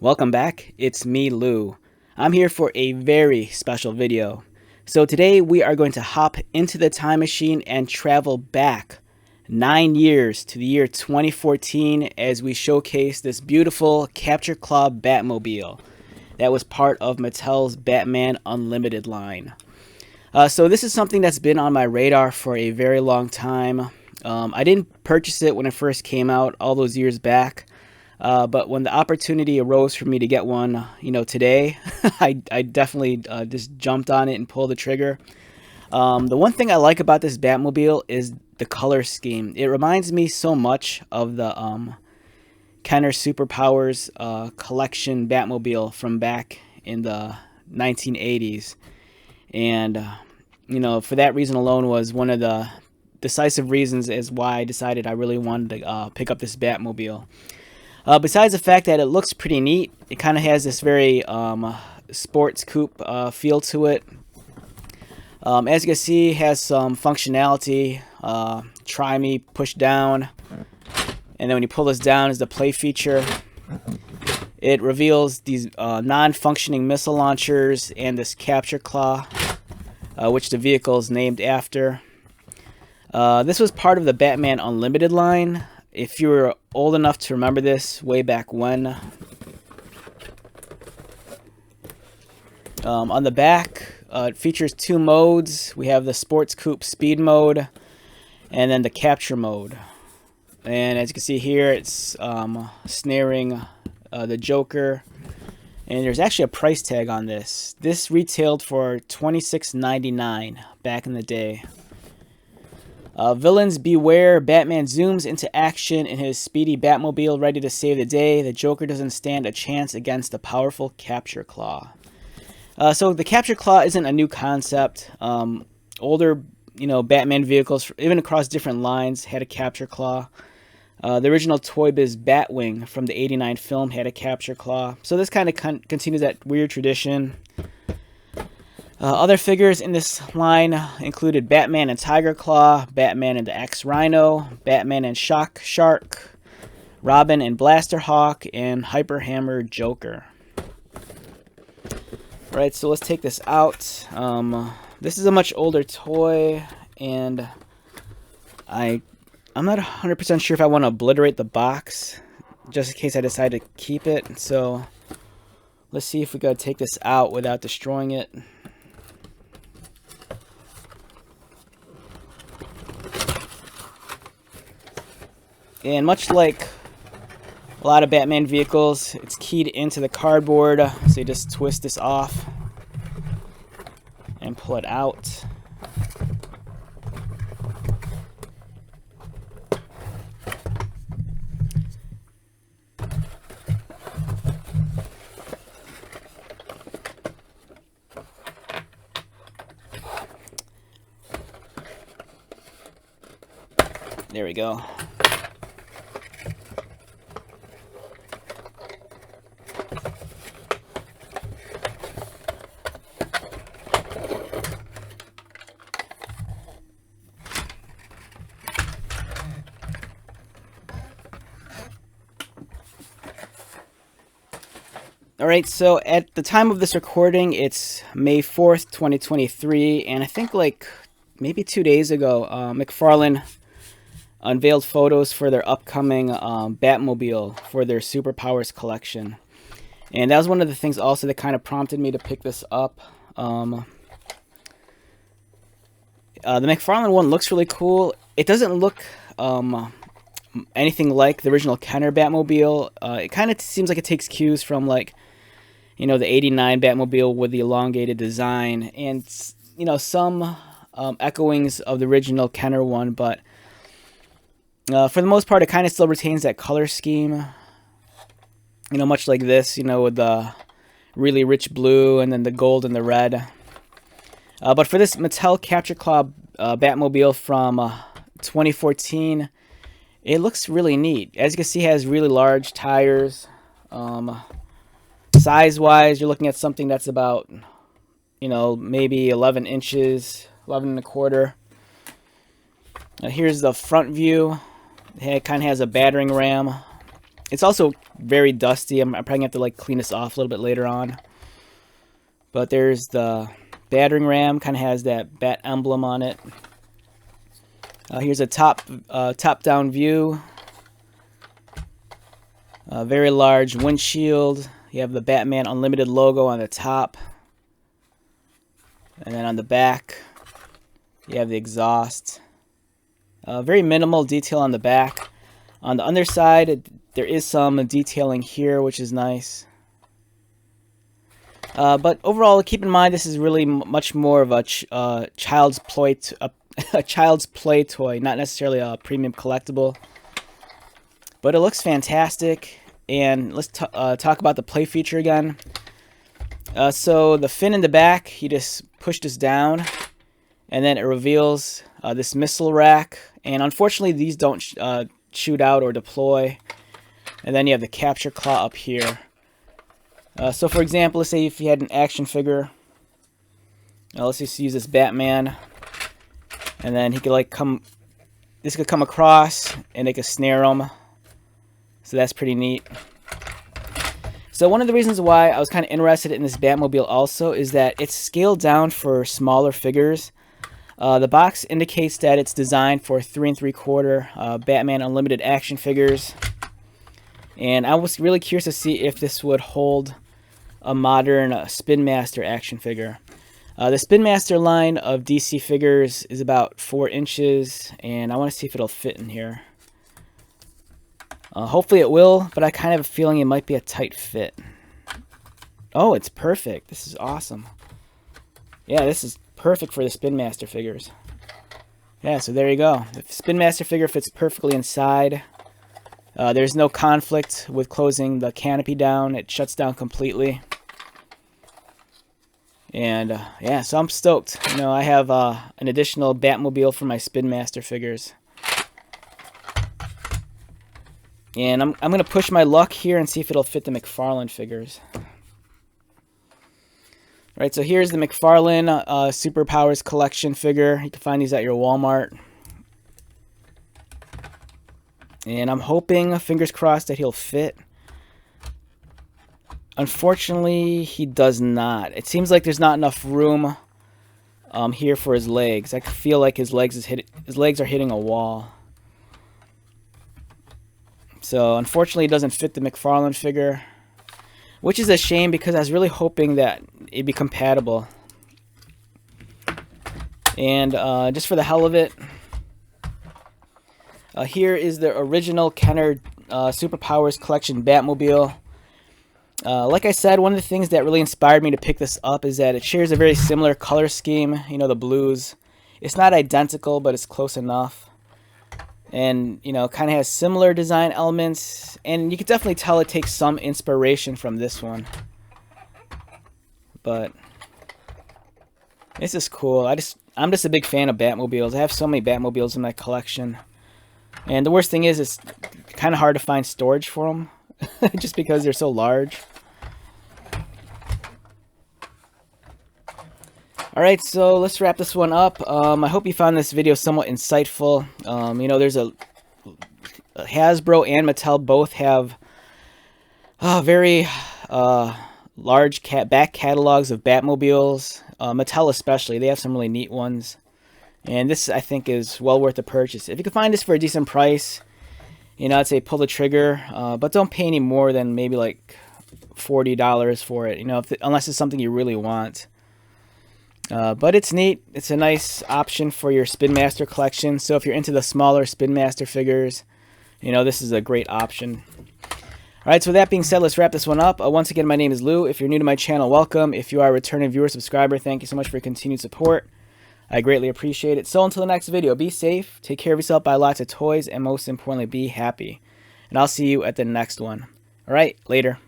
Welcome back, it's me Lou. I'm here for a very special video. So today we are going to hop into the time machine and travel back 9 years to the year 2014 as we showcase this beautiful Capture Claw Batmobile that was part of Mattel's Batman Unlimited line. So this is something that's been on my radar for a very long time. I didn't purchase it when it first came out all those years back. But when the opportunity arose for me to get one, today, I definitely just jumped on it and pulled the trigger. The one thing I like about this Batmobile is the color scheme. It reminds me so much of the Kenner Superpowers collection Batmobile from back in the 1980s. And, for that reason alone was one of the decisive reasons as why I decided I really wanted to pick up this Batmobile. Besides the fact that it looks pretty neat, it kind of has this very sports coupe feel to it. As you can see, it has some functionality. Try me, push down. And then when you pull this down is the play feature. It reveals these non-functioning missile launchers and this Capture Claw, which the vehicle is named after. This was part of the Batman Unlimited line. If you were old enough to remember this way back when. On the back, it features two modes. We have the Sports Coupe Speed mode and then the Capture mode. And as you can see here, it's snaring the Joker. And there's actually a price tag on this. This retailed for $26.99 back in the day. Villains beware. Batman zooms into action in his speedy Batmobile ready to save the day. The Joker doesn't stand a chance against the powerful Capture Claw. So the Capture Claw isn't a new concept. Older, Batman vehicles, even across different lines, had a Capture Claw. The original Toy Biz Batwing from the '89 film had a Capture Claw. So this kind of continues that weird tradition. Other figures in this line included Batman and Tiger Claw, Batman and the X-Rhino, Batman and Shock Shark, Robin and Blaster Hawk, and Hyper Hammer Joker. Alright, so let's take this out. This is a much older toy, and I'm not 100% sure if I want to obliterate the box, just in case I decide to keep it. So let's see if we gotta take this out without destroying it. And much like a lot of Batman vehicles, it's keyed into the cardboard, so you just twist this off and pull it out. There we go. Alright, so at the time of this recording, it's May 4th, 2023, and I think maybe 2 days ago, McFarlane unveiled photos for their upcoming Batmobile for their Superpowers collection. And that was one of the things also that kind of prompted me to pick this up. The McFarlane one looks really cool. It doesn't look anything like the original Kenner Batmobile. It kind of seems like it takes cues from the '89 Batmobile with the elongated design, and some echoings of the original Kenner one, but for the most part, it kind of still retains that color scheme. Much like this, with the really rich blue and then the gold and the red. But for this Mattel Capture Claw Batmobile from 2014, it looks really neat. As you can see, it has really large tires. Size-wise, you're looking at something that's about, maybe 11 inches, 11 and a quarter. Here's the front view. It kind of has a battering ram It's also very dusty. I'm probably gonna have to like clean this off a little bit later on. But there's the battering ram, kind of has that bat emblem on it. Here's a top-down view. Very large windshield. You have the Batman Unlimited logo on the top. And then on the back, you have the exhaust. Very minimal detail on the back. On the underside, there is some detailing here, which is nice. But overall, keep in mind this is really much more of a child's play toy, not necessarily a premium collectible. But it looks fantastic. And let's talk about the play feature again. So the fin in the back, you just push this down, and then it reveals this missile rack. And unfortunately, these don't shoot out or deploy. And then you have the capture claw up here. So for example, let's say if you had an action figure. Let's just use this Batman. And then he could like this could come across and it could snare him. So that's pretty neat. So one of the reasons why I was kind of interested in this Batmobile also is that it's scaled down for smaller figures. The box indicates that it's designed for 3 3/4 Batman Unlimited action figures. And I was really curious to see if this would hold a modern Spin Master action figure. The Spin Master line of DC figures is about 4 inches, and I want to see if it'll fit in here. Hopefully it will, but I kind of have a feeling it might be a tight fit. Oh, it's perfect. This is awesome. Yeah, this is perfect for the Spin Master figures. Yeah, so there you go. The Spin Master figure fits perfectly inside. There's no conflict with closing the canopy down. It shuts down completely. And yeah, so I'm stoked. You know, I have an additional Batmobile for my Spin Master figures. And I'm going to push my luck here and see if it'll fit the McFarlane figures. Alright, so here's the McFarlane Superpowers Collection figure. You can find these at your Walmart. And I'm hoping, fingers crossed, that he'll fit. Unfortunately, he does not. It seems like there's not enough room here for his legs. I feel like his legs are hitting a wall. So unfortunately, it doesn't fit the McFarlane figure, which is a shame because I was really hoping that it'd be compatible. And just for the hell of it, here is the original Kenner Superpowers Collection Batmobile. Like I said, one of the things that really inspired me to pick this up is that it shares a very similar color scheme, you know, the blues. It's not identical, but it's close enough. And, you know, kind of has similar design elements. And you can definitely tell it takes some inspiration from this one. But this is cool. I'm just a big fan of Batmobiles. I have so many Batmobiles in my collection. And the worst thing is it's kind of hard to find storage for them. Just because they're so large. Alright, so let's wrap this one up. I hope you found this video somewhat insightful. You know, there's a Hasbro and Mattel both have very large back catalogs of Batmobiles. Mattel especially, they have some really neat ones. And this, I think, is well worth the purchase. If you can find this for a decent price, you know, I'd say pull the trigger. But don't pay any more than maybe like $40 for it, you know, unless it's something you really want. But it's neat. It's a nice option for your Spin Master collection. So if you're into the smaller Spin Master figures, you know, this is a great option. Alright, so with that being said, let's wrap this one up. Once again, my name is Lou. If you're new to my channel, welcome. If you are a returning viewer, subscriber, thank you so much for your continued support. I greatly appreciate it. So until the next video, be safe, take care of yourself, buy lots of toys, and most importantly, be happy. And I'll see you at the next one. Alright, later.